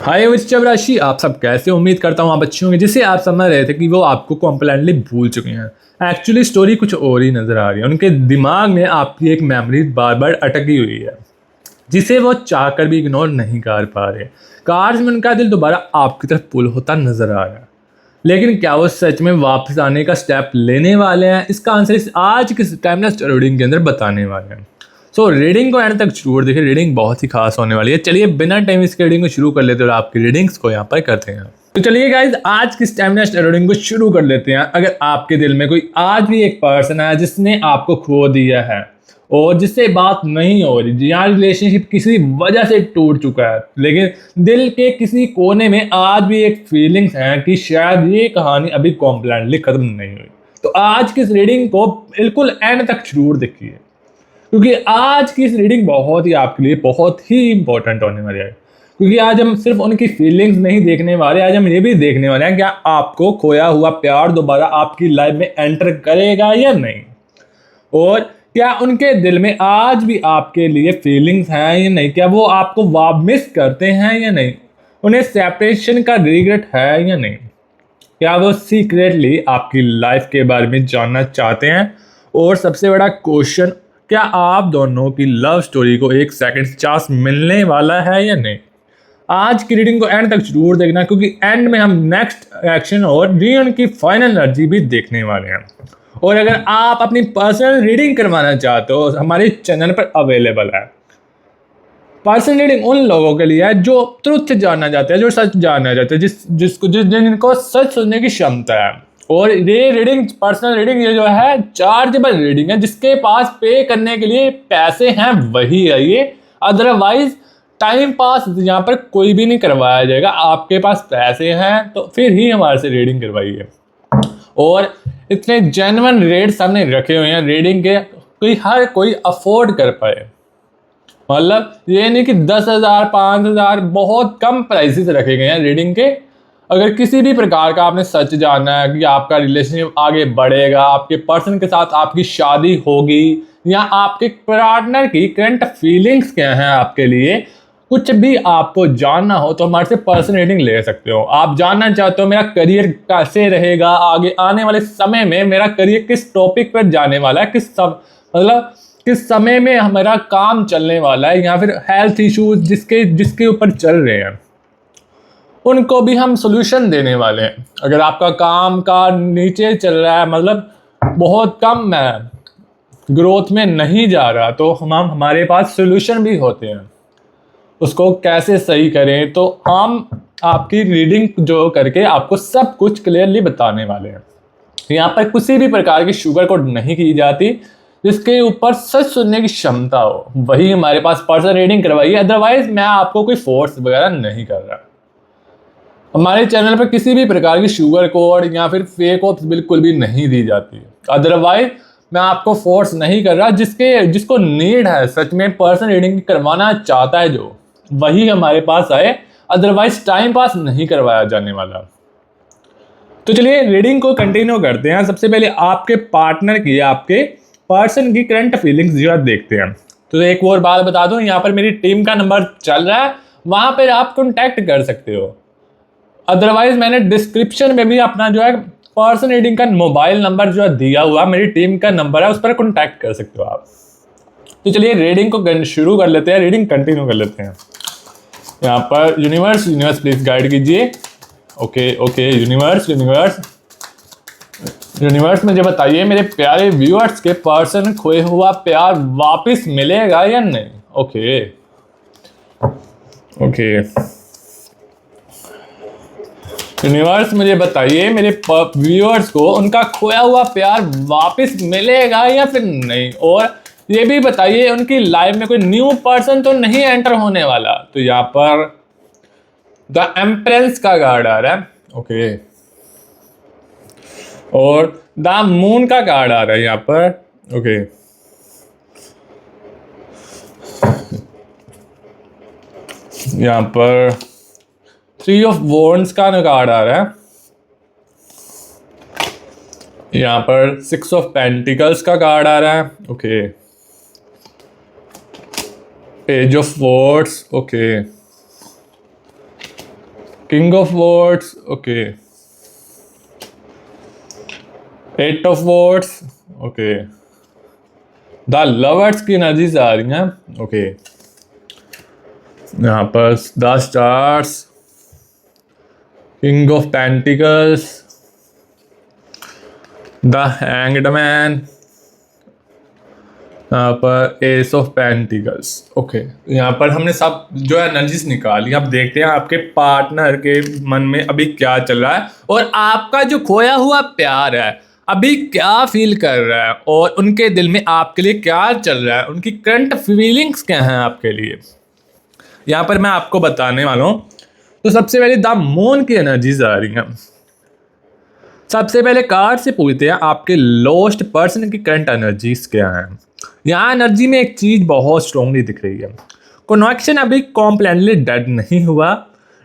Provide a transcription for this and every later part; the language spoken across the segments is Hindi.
हाय वृश्चिक राशि, आप सब कैसे? उम्मीद करता हूँ आप अच्छे होंगे। जिसे आप समझ रहे थे कि वो आपको कॉम्प्लेटली भूल चुके हैं, एक्चुअली स्टोरी कुछ और ही नजर आ रही है। उनके दिमाग में आपकी एक मेमोरी बार बार अटकी हुई है जिसे वो चाहकर भी इग्नोर नहीं कर पा रहे। काश में उनका दिल दोबारा आपकी तरफ पुल होता नजर आ रहा है, लेकिन क्या वो सच में वापस आने का स्टेप लेने वाले हैं? इसका आंसर इस आज के टाइमलेस रीडिंग के अंदर बताने वाले हैं। सो रीडिंग को एंड तक जरूर देखिए, रीडिंग बहुत ही खास होने वाली है। चलिए बिना टाइम इसके रीडिंग को शुरू कर लेते हैं और आपकी रीडिंग्स को यहाँ पर करते हैं। तो चलिए गाइज, आज की टाइमलेस रीडिंग को शुरू कर लेते हैं। अगर आपके दिल में कोई आज भी एक पर्सन है जिसने आपको खो दिया है और जिससे बात नहीं हो रही, यहाँ रिलेशनशिप किसी वजह से टूट चुका है, लेकिन दिल के किसी कोने में आज भी एक फीलिंग्स है कि शायद ये कहानी अभी कॉम्प्लीटली खत्म नहीं हुई, तो आज की इस रीडिंग को बिल्कुल एंड तक जरूर देखिए, क्योंकि आज की इस रीडिंग बहुत ही आपके लिए बहुत ही इंपॉर्टेंट होने वाली है। क्योंकि आज हम सिर्फ उनकी फीलिंग्स नहीं देखने वाले, आज हम ये भी देखने वाले हैं क्या आपको खोया हुआ प्यार दोबारा आपकी लाइफ में एंटर करेगा या नहीं, और क्या उनके दिल में आज भी आपके लिए फीलिंग्स हैं या नहीं, क्या वो आपको मिस करते हैं या नहीं, उन्हें सेपरेशन का रिग्रेट है या नहीं, क्या वो सीक्रेटली आपकी लाइफ के बारे में जानना चाहते हैं, और सबसे बड़ा क्वेश्चन, क्या आप दोनों की लव स्टोरी को एक सेकंड चांस मिलने वाला है या नहीं। आज की रीडिंग को एंड तक जरूर देखना, क्योंकि एंड में हम नेक्स्ट एक्शन और रीयूनियन की फाइनल एनर्जी भी देखने वाले हैं। और अगर आप अपनी पर्सनल रीडिंग करवाना चाहते हो, हमारे चैनल पर अवेलेबल है। पर्सनल रीडिंग उन लोगों के लिए है जो ट्रुथ जानना चाहते हैं, जो सच जानना चाहते हैं, जिनको सच सुनने की क्षमता है। और ये रीडिंग, पर्सनल रीडिंग, ये जो है चार्जेबल रीडिंग है। जिसके पास पे करने के लिए पैसे हैं वही है ये, अदरवाइज टाइम पास यहाँ पर कोई भी नहीं करवाया जाएगा। आपके पास पैसे हैं तो फिर ही हमारे से रीडिंग करवाइए। और इतने जेन्युइन रेट्स हमने रखे हुए हैं रीडिंग के, कोई हर कोई अफोर्ड कर पाए। मतलब ये नहीं कि 10,000 5,000, बहुत कम प्राइसेस रखे गए हैं रीडिंग के। अगर किसी भी प्रकार का आपने सच जानना है कि आपका रिलेशनशिप आगे बढ़ेगा, आपके पर्सन के साथ आपकी शादी होगी, या आपके पार्टनर की करंट फीलिंग्स क्या हैं आपके लिए, कुछ भी आपको जानना हो तो हमारे से पर्सन रीडिंग ले सकते हो। आप जानना चाहते हो मेरा करियर कैसे रहेगा, आगे आने वाले समय में मेरा करियर किस टॉपिक पर जाने वाला है, मतलब किस समय में हमारा काम चलने वाला है, या फिर हेल्थ इश्यूज जिसके ऊपर चल रहे हैं, उनको भी हम सोल्यूशन देने वाले हैं। अगर आपका काम का नीचे चल रहा है, मतलब बहुत कम है, ग्रोथ में नहीं जा रहा, तो हमारे पास सोल्यूशन भी होते हैं उसको कैसे सही करें। तो हम आपकी रीडिंग जो करके आपको सब कुछ क्लियरली बताने वाले हैं। यहाँ पर किसी भी प्रकार की शुगर कोट नहीं की जाती, जिसके ऊपर सच सुनने की क्षमता हो वही हमारे पास पर्सनल रीडिंग करवाइए। अदरवाइज मैं आपको कोई फोर्स वगैरह नहीं कर रहा। हमारे चैनल पर किसी भी प्रकार की शुगर कोड या फिर फेक होप्स बिल्कुल भी नहीं दी जाती। अदरवाइज मैं आपको फोर्स नहीं कर रहा। जिसको नीड है, सच में पर्सनल रीडिंग करवाना चाहता है जो, वही हमारे पास आए, अदरवाइज टाइम पास नहीं करवाया जाने वाला। तो चलिए रीडिंग को कंटिन्यू करते हैं। सबसे पहले आपके पार्टनर की, आपके पर्सन की करंट फीलिंग्स जो है देखते हैं। तो एक और बात बता दूं, यहाँ पर मेरी टीम का नंबर चल रहा है, वहां पर आप कॉन्टैक्ट कर सकते हो। अदरवाइज मैंने डिस्क्रिप्शन में भी अपना जो है पर्सन रीडिंग का मोबाइल नंबर जो है दिया हुआ, मेरी टीम का नंबर है, उस पर कॉन्टैक्ट कर सकते हो आप। तो चलिए रीडिंग को शुरू कर लेते हैं, रीडिंग कंटिन्यू कर लेते हैं। यहाँ पर यूनिवर्स प्लीज गाइड कीजिए। ओके यूनिवर्स मुझे बताइए, मेरे प्यारे व्यूअर्स के पर्सन खोए हुआ प्यार वापस मिलेगा या नहीं। ओके यूनिवर्स मुझे बताइए, मेरे व्यूअर्स को उनका खोया हुआ प्यार वापस मिलेगा या फिर नहीं। और ये भी बताइए उनकी लाइफ में कोई न्यू पर्सन तो नहीं एंटर होने वाला। तो यहाँ पर द एम्प्रेस का कार्ड आ रहा है। और द मून का कार्ड आ रहा है यहाँ पर। यहाँ पर 3 ऑफ वॉन्ड्स का कार्ड आ रहा है। यहाँ पर 6 ऑफ पेंटिकल्स का कार्ड आ रहा है। Page of swords. King of swords, okay, eight of swords, okay, the lovers की एनर्जीज आ रही हैं, ओके, यहाँ पर the stars, king of pentacles, the hanged man, यहाँ पर एस ऑफ पेंटिकल्स, ओके। यहाँ पर हमने सब जो एनर्जीज निकाली। अब देखते हैं आपके पार्टनर के मन में अभी क्या चल रहा है और आपका जो खोया हुआ प्यार है अभी क्या फील कर रहा है और उनके दिल में आपके लिए क्या चल रहा है, उनकी करंट फीलिंग्स क्या हैं आपके लिए, यहाँ पर मैं आपको बताने वाला हूँ। तो सबसे पहले द मून की एनर्जीज आ रही हैं। सबसे पहले कार्ड से पूछते हैं आपके लॉस्ट पर्सन की करंट एनर्जीज क्या हैं। यहाँ एनर्जी में एक चीज बहुत स्ट्रांगली दिख रही है। कनेक्शन अभी कॉम्प्लीटली डेड नहीं हुआ,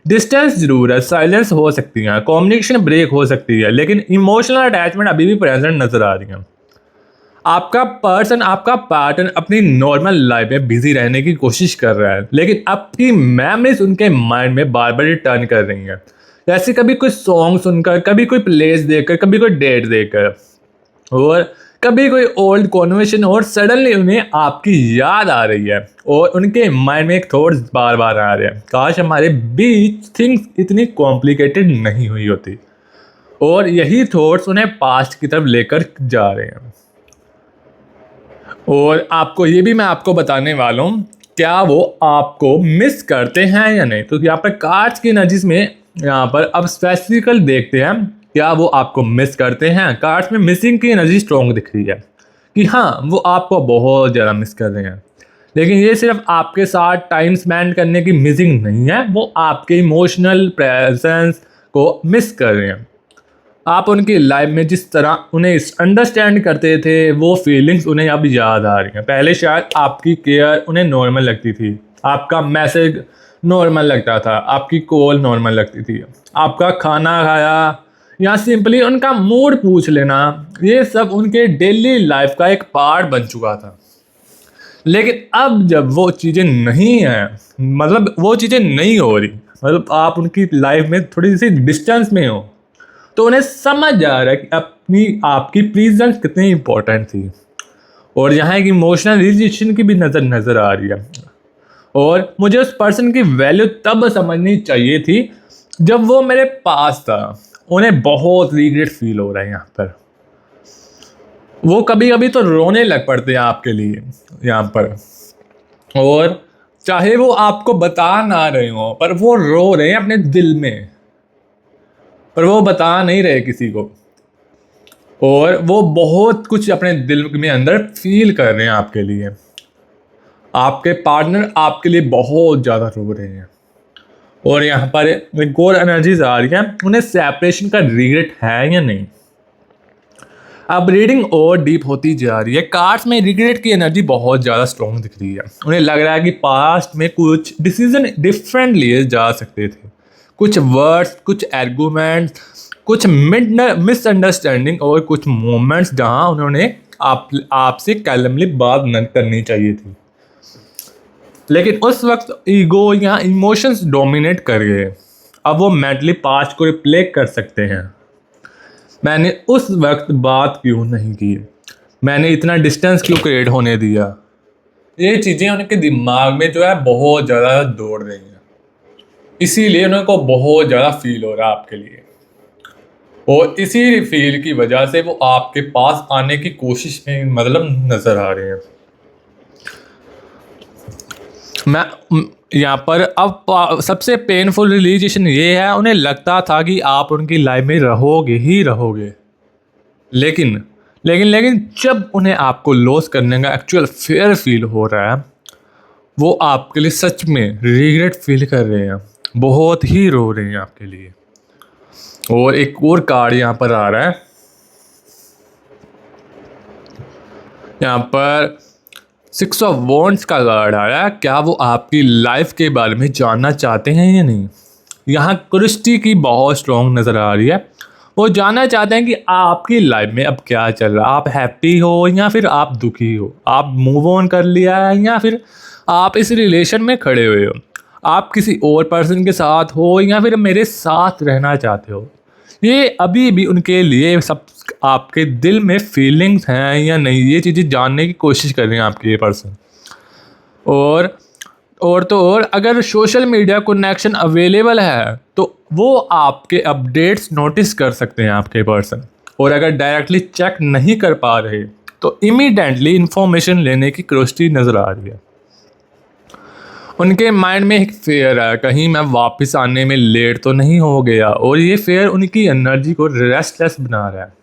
डिस्टेंस जरूर है, साइलेंस हो सकती है, कम्युनिकेशन ब्रेक हो सकती है, लेकिन इमोशनल अटैचमेंट अभी भी प्रेजेंट नजर आ रही है। आपका पर्सन, आपका पार्टनर अपनी नॉर्मल लाइफ में बिजी रहने की कोशिश कर रहा है, लेकिन आपकी मेमोरीज उनके माइंड में बार बार रिटर्न कर रही हैं। जैसे कभी कोई सॉन्ग सुनकर, कभी कोई प्लेस देखकर, कभी कोई डेट देखकर और कभी कोई ओल्ड कॉन्वर्सेशन, और सडनली उन्हें आपकी याद आ रही है और उनके माइंड में एक थॉट्स बार बार आ रहे हैं, काश हमारे बीच थिंग्स इतनी कॉम्प्लिकेटेड नहीं हुई होती, और यही थॉट्स उन्हें पास्ट की तरफ लेकर जा रहे हैं। और आपको ये भी मैं आपको बताने वाला हूँ, क्या वो आपको मिस करते हैं या नहीं। तो यहाँ पर कार्ड्स की एनर्जीज में यहाँ पर अब स्पेसिफिकल देखते हैं, क्या वो आपको मिस करते हैं। कार्ड्स में मिसिंग की एनर्जी स्ट्रॉन्ग दिख रही है कि हाँ वो आपको बहुत ज़्यादा मिस कर रहे हैं, लेकिन ये सिर्फ आपके साथ टाइम स्पेंड करने की मिसिंग नहीं है, वो आपके इमोशनल प्रेजेंस को मिस कर रहे हैं। आप उनकी लाइफ में जिस तरह उन्हें अंडरस्टैंड करते थे वो फीलिंग्स उन्हें अब याद आ रही हैं। पहले शायद आपकी केयर उन्हें नॉर्मल लगती थी, आपका मैसेज नॉर्मल लगता था, आपकी कॉल नॉर्मल लगती थी, आपका खाना खाया या सिंपली उनका मूड पूछ लेना, ये सब उनके डेली लाइफ का एक पार्ट बन चुका था। लेकिन अब जब वो चीज़ें नहीं हैं, मतलब वो चीज़ें नहीं हो रही, मतलब आप उनकी लाइफ में थोड़ी सी डिस्टेंस में हो, तो उन्हें समझ आ रहा है कि आपकी प्रेजेंस कितनी इंपॉर्टेंट थी। और यहाँ एक इमोशनल रिलेशन की भी नज़र आ रही है। और मुझे उस पर्सन की वैल्यू तब समझनी चाहिए थी जब वो मेरे पास था। उन्हें बहुत रिग्रेट फील हो रहा है यहाँ पर। वो कभी कभी तो रोने लग पड़ते हैं आपके लिए यहाँ पर, और चाहे वो आपको बता ना रहे हो पर वो रो रहे हैं अपने दिल में, पर वो बता नहीं रहे किसी को, और वो बहुत कुछ अपने दिल में अंदर फील कर रहे हैं आपके लिए। आपके पार्टनर आपके लिए बहुत ज़्यादा रो रहे हैं। और यहाँ पर एक और एनर्जीज आ रही है, उन्हें सेपरेशन का रिग्रेट है या नहीं। अब रीडिंग और डीप होती जा रही है। कार्ड्स में रिग्रेट की एनर्जी बहुत ज़्यादा स्ट्रॉन्ग दिख रही है। उन्हें लग रहा है कि पास्ट में कुछ डिसीजन डिफरेंट लिए जा सकते थे, कुछ वर्ड्स, कुछ आर्गूमेंट्स, कुछ मिसअंडरस्टैंडिंग और कुछ मोमेंट्स जहां उन्होंने आपसे कैलमली बात न करनी चाहिए थी, लेकिन उस वक्त ईगो या इमोशंस डोमिनेट कर गए। अब वो मेंटली पास्ट को रिप्ले कर सकते हैं, मैंने उस वक्त बात क्यों नहीं की, मैंने इतना डिस्टेंस क्यों क्रिएट होने दिया। ये चीज़ें उनके दिमाग में जो है बहुत ज़्यादा दौड़ रही हैं, इसीलिए उनको बहुत ज़्यादा फील हो रहा है आपके लिए, और इसी फील की वजह से वो आपके पास आने की कोशिश में मतलब नज़र आ रहे हैं। मैं यहाँ पर अब सबसे पेनफुल रियलाइजेशन ये है, उन्हें लगता था कि आप उनकी लाइफ में रहोगे ही रहोगे, लेकिन लेकिन लेकिन जब उन्हें आपको लॉस करने का एक्चुअल फेयर फील हो रहा है, वो आपके लिए सच में रिग्रेट फील कर रहे हैं, बहुत ही रो रहे हैं आपके लिए। और एक और कार्ड यहाँ पर आ रहा है, यहाँ पर 6 ऑफ वॉन्ड्स का कार्ड आया है। क्या वो आपकी लाइफ के बारे में जानना चाहते हैं या नहीं। यहाँ क्रिस्टी की बहुत स्ट्रॉन्ग नज़र आ रही है। वो जानना चाहते हैं कि आपकी लाइफ में अब क्या चल रहा है, आप हैप्पी हो या फिर आप दुखी हो, आप मूव ऑन कर लिया है या फिर आप इस रिलेशन में खड़े हुए हो, आप किसी और पर्सन के साथ हो या फिर मेरे साथ रहना चाहते हो, ये अभी भी उनके लिए सब आपके दिल में फीलिंग्स हैं या नहीं, ये चीज़ें जानने की कोशिश कर रहे हैं आपके ये पर्सन। और और अगर सोशल मीडिया कनेक्शन अवेलेबल है तो वो आपके अपडेट्स नोटिस कर सकते हैं आपके पर्सन। और अगर डायरेक्टली चेक नहीं कर पा रहे तो इमीडिएटली इंफॉर्मेशन लेने की क्यूरियोसिटी नज़र आ रही है। उनके माइंड में एक फेयर है, कहीं मैं वापस आने में लेट तो नहीं हो गया, और ये फेयर उनकी एनर्जी को रेस्टलेस बना रहा है।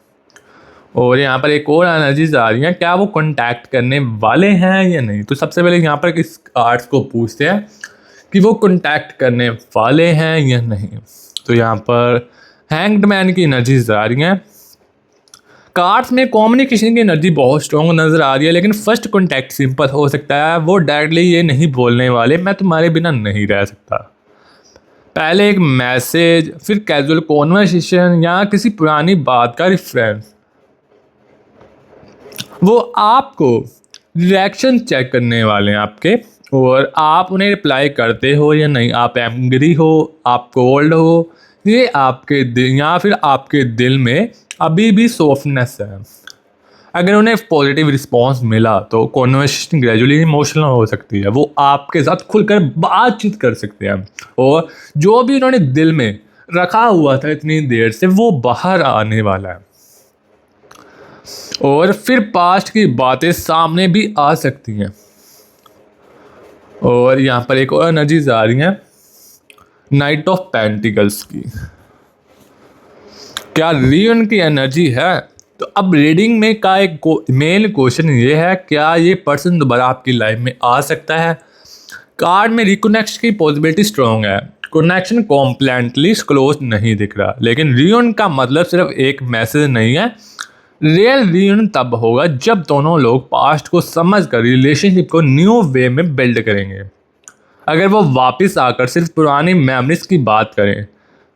और यहाँ पर एक और एनर्जीज आ रही हैं, क्या वो कांटेक्ट करने वाले हैं या नहीं। तो सबसे पहले यहाँ पर इस कार्ड्स को पूछते हैं कि वो कांटेक्ट करने वाले हैं या नहीं। तो यहाँ पर हैंग्ड मैन की एनर्जीज आ रही हैं। कार्ड्स में कम्युनिकेशन की एनर्जी बहुत स्ट्रॉन्ग नज़र आ रही है, लेकिन फर्स्ट कांटेक्ट सिंपल हो सकता है, वो डायरेक्टली ये नहीं बोलने वाले मैं तुम्हारे बिना नहीं रह सकता। पहले एक मैसेज, फिर कैजुअल कॉन्वर्सेशन या किसी पुरानी बात का रेफरेंस। वो आपको रिएक्शन चेक करने वाले हैं आपके, और आप उन्हें रिप्लाई करते हो या नहीं, आप एंग्री हो, आप कोल्ड हो, ये आपके दिल या फिर आपके दिल में अभी भी सॉफ्टनेस है। अगर उन्हें पॉजिटिव रिस्पांस मिला तो कॉन्वर्सेशन ग्रेजुअली इमोशनल हो सकती है, वो आपके साथ खुलकर बातचीत कर सकते हैं, और जो भी उन्होंने दिल में रखा हुआ था इतनी देर से वो बाहर आने वाला है। और फिर पास्ट की बातें सामने भी आ सकती हैं। और यहाँ पर एक और एनर्जीज आ रही हैं, नाइट ऑफ पेंटिकल्स की। क्या रियूनियन की एनर्जी है? तो अब रीडिंग में का एक मेन क्वेश्चन ये है, क्या ये पर्सन दोबारा आपकी लाइफ में आ सकता है। कार्ड में रिकनेक्शन की पॉसिबिलिटी स्ट्रॉन्ग है, कनेक्शन कॉम्प्लेटली क्लोज नहीं दिख रहा, लेकिन रियूनियन का मतलब सिर्फ एक मैसेज नहीं है। रियल रियूनियन तब होगा जब दोनों लोग पास्ट को समझकर रिलेशनशिप को न्यू वे में बिल्ड करेंगे। अगर वो वापस आकर सिर्फ पुरानी मेमोरीज की बात करें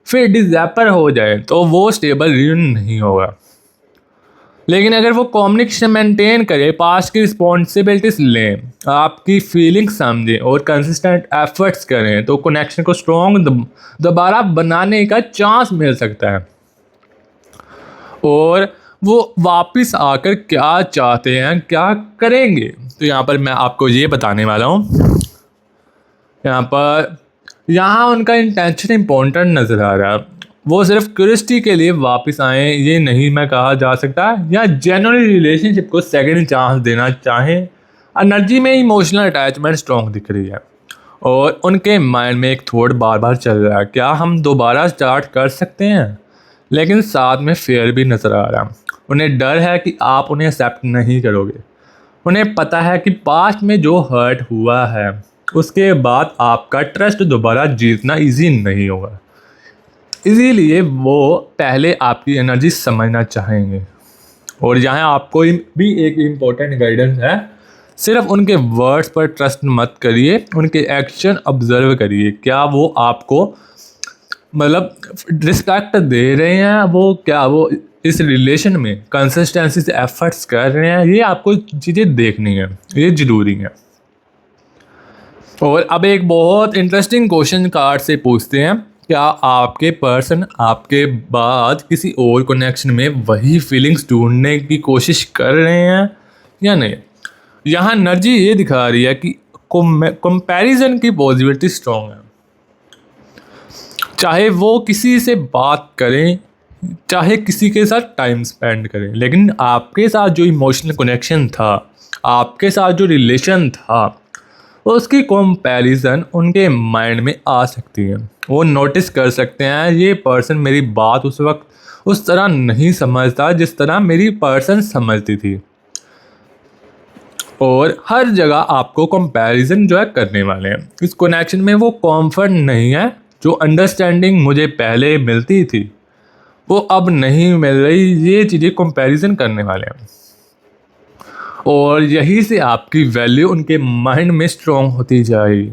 फिर डिज़ैपर हो जाए तो वो स्टेबल रियूनियन नहीं होगा। लेकिन अगर वो कम्युनिकेशन मेंटेन करे, पास्ट की रिस्पॉन्सिबिलिटीज लें, आपकी फीलिंग्स समझें और कंसिस्टेंट एफर्ट्स करें तो कनेक्शन को स्ट्रॉन्ग दोबारा बनाने का चांस मिल सकता है। और वो वापस आकर क्या चाहते हैं, क्या करेंगे, तो यहाँ पर मैं आपको ये बताने वाला हूँ। यहाँ उनका इंटेंशन इम्पोर्टेंट नज़र आ रहा है। वो सिर्फ क्यूरियोसिटी के लिए वापस आए ये नहीं मैं कहा जा सकता, या जेन्युइन रिलेशनशिप को सेकंड चांस देना चाहें। एनर्जी में इमोशनल अटैचमेंट स्ट्रॉन्ग दिख रही है, और उनके माइंड में एक थॉट बार बार चल रहा है, क्या हम दोबारा स्टार्ट कर सकते हैं। लेकिन साथ में फेयर भी नज़र आ रहा है। उन्हें डर है कि आप उन्हें एक्सेप्ट नहीं करोगे। उन्हें पता है कि पास्ट में जो हर्ट हुआ है उसके बाद आपका ट्रस्ट दोबारा जीतना इजी नहीं होगा, इसीलिए वो पहले आपकी एनर्जी समझना चाहेंगे। और यहाँ आपको भी एक इम्पोर्टेंट गाइडेंस है, सिर्फ उनके वर्ड्स पर ट्रस्ट मत करिए, उनके एक्शन ऑब्जर्व करिए। क्या वो आपको मतलब रिस्पेक्ट दे रहे हैं, वो क्या वो इस रिलेशन में कंसिस्टेंसी से एफर्ट्स कर रहे हैं, ये आपको चीज़ें देखनी है, ये ज़रूरी है। और अब एक बहुत इंटरेस्टिंग क्वेश्चन कार्ड से पूछते हैं, क्या आपके पर्सन आपके बाद किसी और कनेक्शन में वही फीलिंग्स ढूंढने की कोशिश कर रहे हैं या नहीं। यहाँ एनर्जी ये दिखा रही है कि कंपैरिजन की पॉसिबिलिटी स्ट्रॉन्ग है। चाहे वो किसी से बात करें, चाहे किसी के साथ टाइम स्पेंड करें, लेकिन आपके साथ जो इमोशनल कनेक्शन था, आपके साथ जो रिलेशन था, उसकी कंपैरिजन उनके माइंड में आ सकती है। वो नोटिस कर सकते हैं ये पर्सन मेरी बात उस वक्त उस तरह नहीं समझता जिस तरह मेरी पर्सन समझती थी, और हर जगह आपको कंपैरिजन जो है करने वाले हैं। इस कनेक्शन में वो कॉम्फर्ट नहीं है, जो अंडरस्टैंडिंग मुझे पहले मिलती थी वो अब नहीं मिल रही, ये चीज़ें कंपैरिजन करने वाले हैं। और यही से आपकी वैल्यू उनके माइंड में स्ट्रॉन्ग होती जाएगी,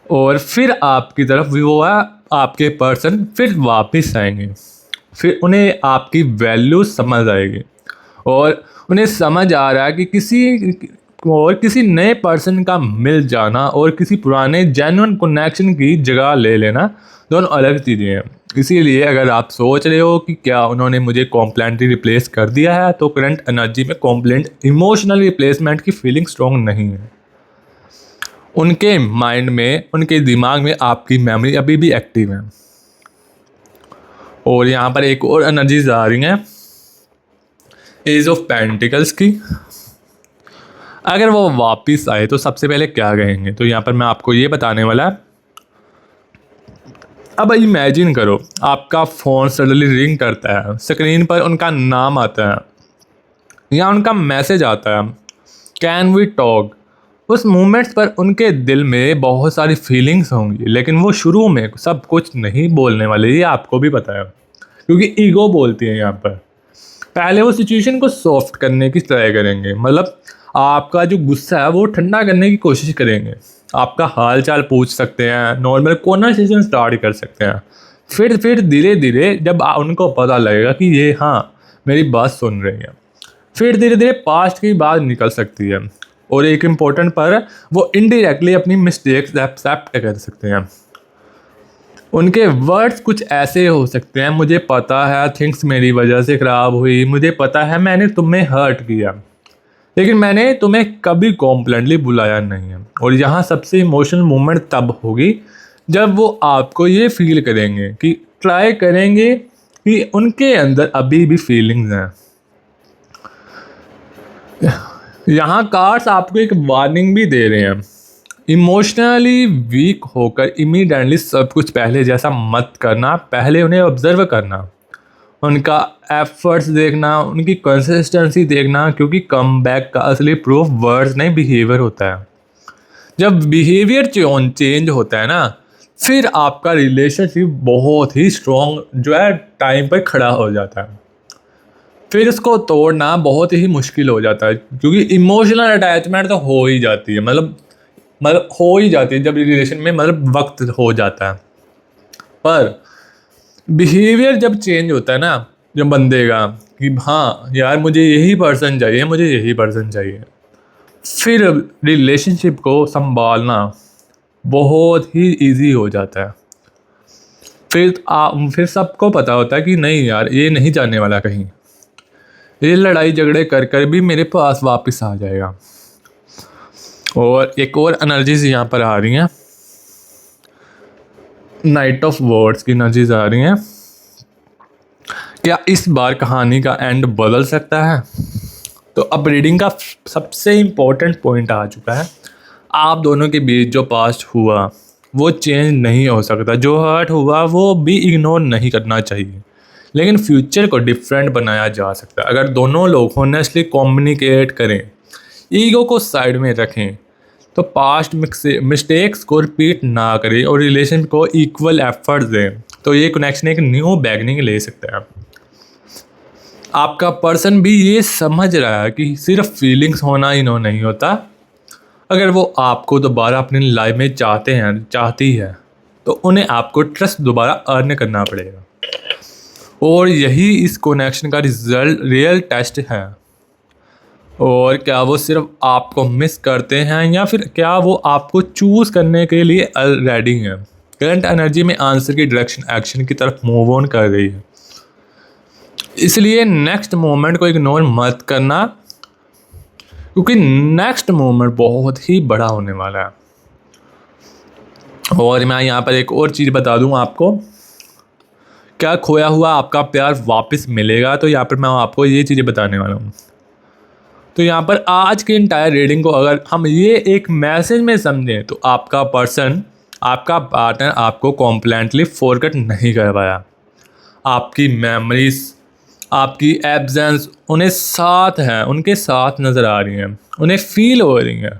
और फिर आपकी तरफ वो है आपके पर्सन फिर वापस आएंगे, फिर उन्हें आपकी वैल्यू समझ आएगी, और उन्हें समझ आ रहा है कि और किसी नए पर्सन का मिल जाना और किसी पुराने जेन्युइन कनेक्शन की जगह ले लेना दोनों अलग चीज़ें हैं। इसीलिए अगर आप सोच रहे हो कि क्या उन्होंने मुझे कॉम्प्लेंटली रिप्लेस कर दिया है, तो करंट एनर्जी में कॉम्प्लेंट इमोशनल रिप्लेसमेंट की फीलिंग स्ट्रॉन्ग नहीं है। उनके माइंड में, उनके दिमाग में आपकी मेमोरी अभी भी एक्टिव है। और यहाँ पर एक और एनर्जीज आ रही हैं एज ऑफ पेंटिकल्स की। अगर वो वापस आए तो सबसे पहले क्या कहेंगे, तो यहाँ पर मैं आपको ये बताने वाला। अब इमेजिन करो आपका फ़ोन सडनली रिंग करता है, स्क्रीन पर उनका नाम आता है या उनका मैसेज आता है, कैन वी टॉक। उस मोमेंट्स पर उनके दिल में बहुत सारी फीलिंग्स होंगी, लेकिन वो शुरू में सब कुछ नहीं बोलने वाले, ये आपको भी पता है, क्योंकि ईगो बोलती है यहाँ पर। पहले वो सिचुएशन को सॉफ्ट करने की ट्राई करेंगे, मतलब आपका जो गुस्सा है वो ठंडा करने की कोशिश करेंगे। आपका हाल चाल पूछ सकते हैं, नॉर्मल कॉन्वर्सेशन स्टार्ट कर सकते हैं। फिर धीरे धीरे जब उनको पता लगेगा कि ये हाँ मेरी बात सुन रही है, फिर धीरे धीरे पास्ट की बात निकल सकती है। और एक इम्पोर्टेंट पर वो इनडायरेक्टली अपनी मिस्टेक्स एक्सेप्ट कर सकते हैं। उनके वर्ड्स कुछ ऐसे हो सकते हैं, मुझे पता है थिंग्स मेरी वजह से ख़राब हुई, मुझे पता है मैंने तुम्हें हर्ट किया, लेकिन मैंने तुम्हें कभी कॉम्प्लेंटली बुलाया नहीं है। और यहाँ सबसे इमोशनल मोमेंट तब होगी जब वो आपको ये फील करेंगे कि ट्राई करेंगे कि उनके अंदर अभी भी फीलिंग्स हैं। यहाँ कार्ड्स आपको एक वार्निंग भी दे रहे हैं, इमोशनली वीक होकर इमीडिएटली सब कुछ पहले जैसा मत करना, पहले उन्हें ऑब्जर्व करना, उनका एफर्ट्स देखना, उनकी कंसिस्टेंसी देखना, क्योंकि कमबैक का असली प्रूफ वर्ड्स नहीं बिहेवियर होता है। जब बिहेवियर चेंज होता है ना, फिर आपका रिलेशनशिप बहुत ही स्ट्रॉन्ग जो है टाइम पर खड़ा हो जाता है। फिर इसको तोड़ना बहुत ही मुश्किल हो जाता है, क्योंकि इमोशनल अटैचमेंट तो हो ही जाती है, मतलब हो ही जाती है जब रिलेशन में मतलब वक्त हो जाता है। पर बिहेवियर जब चेंज होता है ना जब बंदे का कि हाँ यार मुझे यही पर्सन चाहिए, मुझे यही पर्सन चाहिए, फिर रिलेशनशिप को संभालना बहुत ही इजी हो जाता है। फिर सबको पता होता है कि नहीं यार ये नहीं जाने वाला कहीं, ये लड़ाई झगड़े कर कर भी मेरे पास वापस आ जाएगा। और एक और एनर्जीज यहाँ पर आ रही हैं, नाइट ऑफ वर्ड्स की एनर्जीज आ रही हैं। क्या इस बार कहानी का एंड बदल सकता है? तो अब रीडिंग का सबसे इम्पोर्टेंट पॉइंट आ चुका है। आप दोनों के बीच जो पास्ट हुआ वो चेंज नहीं हो सकता, जो हर्ट हुआ वो भी इग्नोर नहीं करना चाहिए, लेकिन फ्यूचर को डिफरेंट बनाया जा सकता है अगर दोनों लोग होनेस्टली कम्युनिकेट करें, ईगो को साइड में रखें, तो पास्ट मिस्टेक्स को रिपीट ना करें और रिलेशन को इक्वल एफर्ट दें, तो ये कनेक्शन एक न्यू बिगिनिंग ले सकता है। आपका पर्सन भी ये समझ रहा है कि सिर्फ फीलिंग्स होना इनो नहीं होता। अगर वो आपको दोबारा अपनी लाइफ में चाहती है तो उन्हें आपको ट्रस्ट दोबारा अर्न करना पड़ेगा, और यही इस कनेक्शन का रियल टेस्ट है। और क्या वो सिर्फ आपको मिस करते हैं या फिर क्या वो आपको चूज़ करने के लिए रेडी हैं? करंट एनर्जी में आंसर की डायरेक्शन एक्शन की तरफ मूव ऑन कर रही है, इसलिए नेक्स्ट मोमेंट को इग्नोर मत करना, क्योंकि नेक्स्ट मोमेंट बहुत ही बड़ा होने वाला है। और मैं यहाँ पर एक और चीज़ बता दूँ आपको, क्या खोया हुआ आपका प्यार वापस मिलेगा? तो यहाँ पर मैं आपको ये चीज़ें बताने वाला हूँ। तो यहाँ पर आज के इंटायर रीडिंग को अगर हम ये एक मैसेज में समझें तो आपका पर्सन, आपका पार्टनर आपको कॉम्प्लेंटली फॉरगेट नहीं कर पाया। आपकी मेमोरीज, आपकी एब्सेंस उन्हें साथ हैं, उनके साथ नज़र आ रही हैं, उन्हें फील हो रही हैं,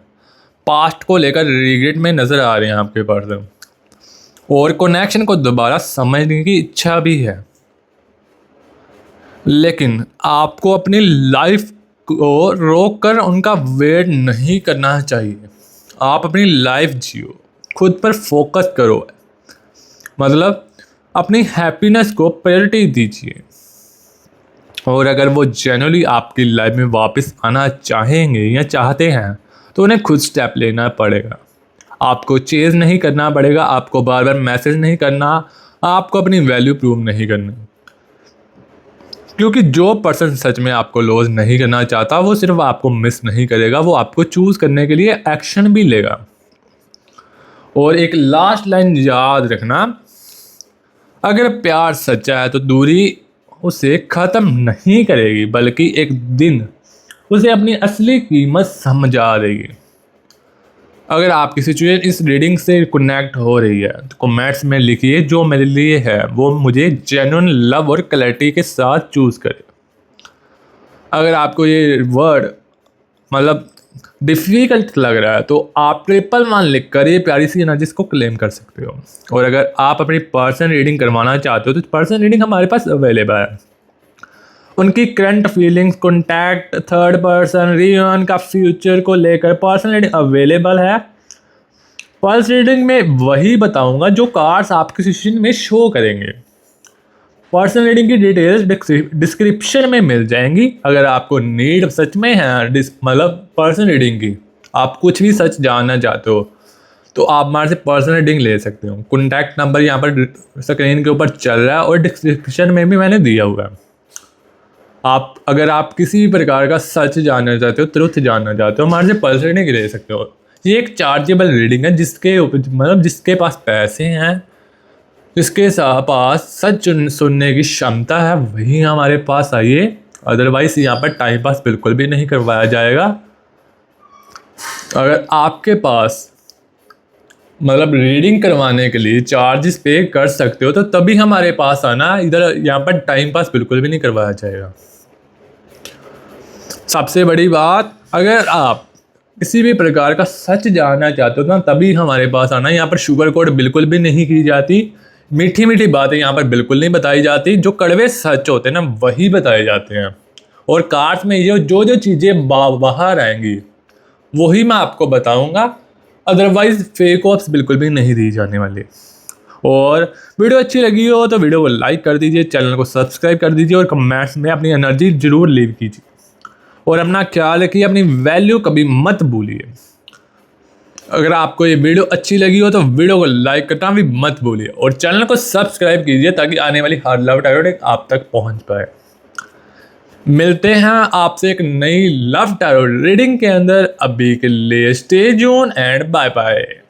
पास्ट को लेकर रिग्रेट में नज़र आ रहे हैं आपके पर्सन, और कनेक्शन को दोबारा समझने की इच्छा भी है। लेकिन आपको अपनी लाइफ को रोक कर उनका वेट नहीं करना चाहिए। आप अपनी लाइफ जियो, खुद पर फोकस करो, मतलब अपनी हैप्पीनेस को प्रायोरिटी दीजिए। और अगर वो जेन्युइनली आपकी लाइफ में वापस आना चाहेंगे या चाहते हैं तो उन्हें खुद स्टेप लेना पड़ेगा। आपको चेज़ नहीं करना पड़ेगा, आपको बार बार मैसेज नहीं करना, आपको अपनी वैल्यू प्रूव नहीं करनी। क्योंकि जो पर्सन सच में आपको लॉस नहीं करना चाहता वो सिर्फ आपको मिस नहीं करेगा, वो आपको चूज़ करने के लिए एक्शन भी लेगा। और एक लास्ट लाइन याद रखना, अगर प्यार सच्चा है तो दूरी उसे ख़त्म नहीं करेगी, बल्कि एक दिन उसे अपनी असली कीमत समझा देगी। अगर आपकी सिचुएशन इस रीडिंग से कनेक्ट हो रही है तो कमेंट्स में लिखिए जो मेरे लिए है वो मुझे जेन्युइन लव और क्लैरिटी के साथ चूज़ करे। अगर आपको ये वर्ड मतलब डिफ़िकल्ट लग रहा है तो आप 111 लिख कर ये प्यारी सी एनर्जीज को क्लेम कर सकते हो। और अगर आप अपनी पर्सनल रीडिंग करवाना चाहते हो तो पर्सनल रीडिंग हमारे पास अवेलेबल है। उनकी current feelings, contact, third person, reunion का फ्यूचर को लेकर पर्सनल रीडिंग अवेलेबल है। पर्सनल रीडिंग में वही बताऊंगा जो कार्ड्स आपके सिचुएशन में शो करेंगे। पर्सनल रीडिंग की डिटेल्स डिस्क्रिप्शन में मिल जाएंगी। अगर आपको नीड सच में है मतलब पर्सनल रीडिंग की, आप कुछ भी सच जानना चाहते हो तो आप हमारे से पर्सनल रीडिंग ले सकते हो। कॉन्टैक्ट नंबर यहाँ पर स्क्रीन के ऊपर चल रहा है और डिस्क्रिप्शन में भी मैंने दिया हुआ है। अगर आप किसी भी प्रकार का सच जानना चाहते हो, ट्रुथ जानना चाहते हो, हमारे से पर्सनल रीडिंग ले सकते हो। ये एक चार्जेबल रीडिंग है, जिसके पास पैसे हैं, जिसके पास सच सुनने की क्षमता है वही हमारे पास आइए। अदरवाइज यहाँ पर टाइम पास बिल्कुल भी नहीं करवाया जाएगा। अगर आपके पास रीडिंग करवाने के लिए चार्जेस पे कर सकते हो तो तभी हमारे पास आना, इधर यहाँ पर टाइम पास बिल्कुल भी नहीं करवाया जाएगा। सबसे बड़ी बात, अगर आप किसी भी प्रकार का सच जानना चाहते हो ना तभी हमारे पास आना। यहाँ पर शुगर कोड बिल्कुल भी नहीं की जाती, मीठी मीठी बातें यहाँ पर बिल्कुल नहीं बताई जाती। जो कड़वे सच होते हैं ना वही बताए जाते हैं। और कार्ड्स में ये जो चीज़ें बाहर आएंगी वही मैं आपको बताऊंगा। अदरवाइज फेक ऑप्स बिल्कुल भी नहीं दी जाने वाली। और वीडियो अच्छी लगी हो तो वीडियो को लाइक कर दीजिए, चैनल को सब्सक्राइब कर दीजिए और कमेंट्स में अपनी एनर्जी जरूर लीव कीजिए। और अपना ख्याल रखिए, अपनी वैल्यू कभी मत भूलिए। अगर आपको ये वीडियो अच्छी लगी हो तो वीडियो को लाइक करना भी मत भूलिए और चैनल को सब्सक्राइब कीजिए ताकि आने वाली हर लव टैरो आप तक पहुंच पाए। मिलते हैं आपसे एक नई लव टैरो रीडिंग के अंदर। अभी के लिए stay tuned and bye bye.